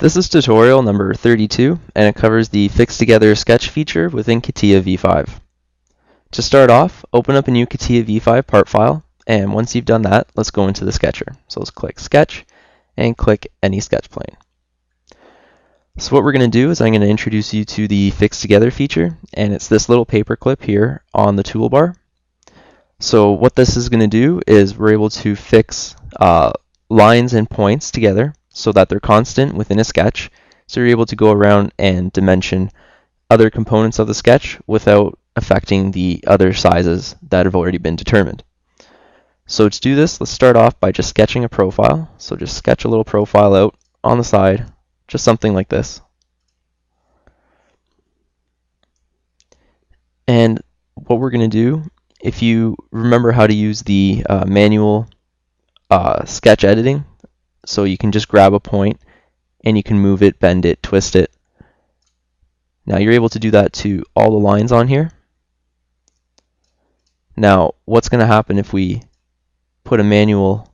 This is tutorial number 32, and it covers the Fix Together sketch feature within Catia V5. To start off, open up a new Catia V5 part file, and once you've done that, let's go into the sketcher. So let's click Sketch, and click Any Sketch Plane. So what we're going to do is I'm going to introduce you to the Fix Together feature, and it's this little paper clip here on the toolbar. So what this is going to do is we're able to fix lines and points together so that they're constant within a sketch, so you're able to go around and dimension other components of the sketch without affecting the other sizes that have already been determined. So to do this, let's start off by just sketching a profile. So just sketch a little profile out on the side, just something like this. And what we're going to do, if you remember how to use the manual sketch editing, so you can just grab a point and you can move it, bend it, twist it. Now you're able to do that to all the lines on here. Now what's going to happen if we put a manual,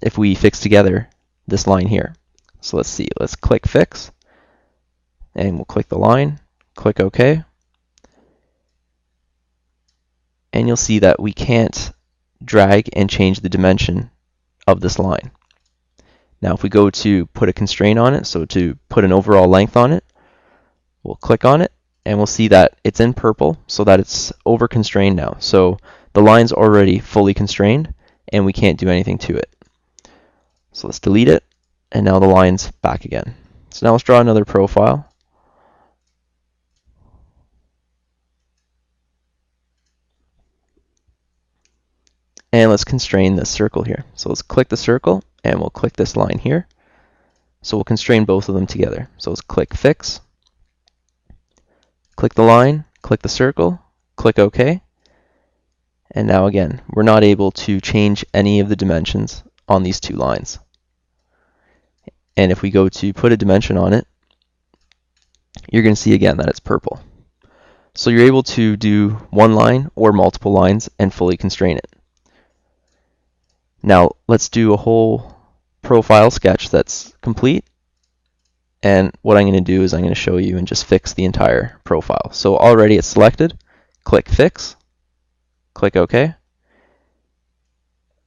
if we fix together this line here? So let's see, let's click Fix, and we'll click the line, click OK, and you'll see that we can't drag and change the dimension of this line. Now if we go to put a constraint on it, so to put an overall length on it, we'll click on it and we'll see that it's in purple, so that it's over constrained now. So the line's already fully constrained and we can't do anything to it. So let's delete it, and now the line's back again. So now let's draw another profile. And let's constrain this circle here. So let's click the circle and we'll click this line here. So we'll constrain both of them together. So let's click Fix, click the line, click the circle, click OK. And now again, we're not able to change any of the dimensions on these two lines. And if we go to put a dimension on it, you're going to see again that it's purple. So you're able to do one line or multiple lines and fully constrain it. Now let's do a whole profile sketch that's complete, and what I'm going to do is I'm going to show you and just fix the entire profile. So already it's selected, click Fix, click OK,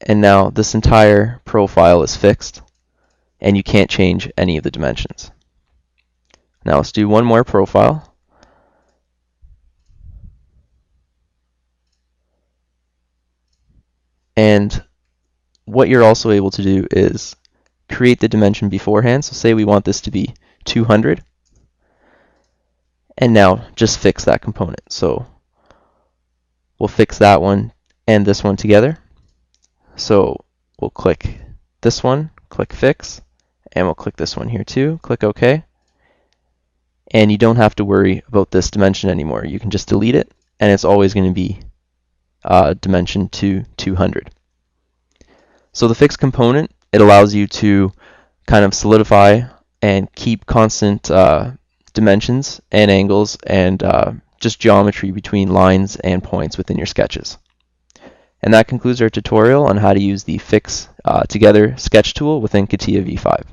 and now this entire profile is fixed and you can't change any of the dimensions. Now let's do one more profile. And what you're also able to do is create the dimension beforehand. So say we want this to be 200, and now just fix that component. So we'll fix that one and this one together. So we'll click this one, click Fix, and we'll click this one here too, click OK. And you don't have to worry about this dimension anymore. You can just delete it, and it's always going to be dimension to 200. So the fixed component, it allows you to kind of solidify and keep constant dimensions and angles and just geometry between lines and points within your sketches. And that concludes our tutorial on how to use the Fix Together sketch tool within Catia V5.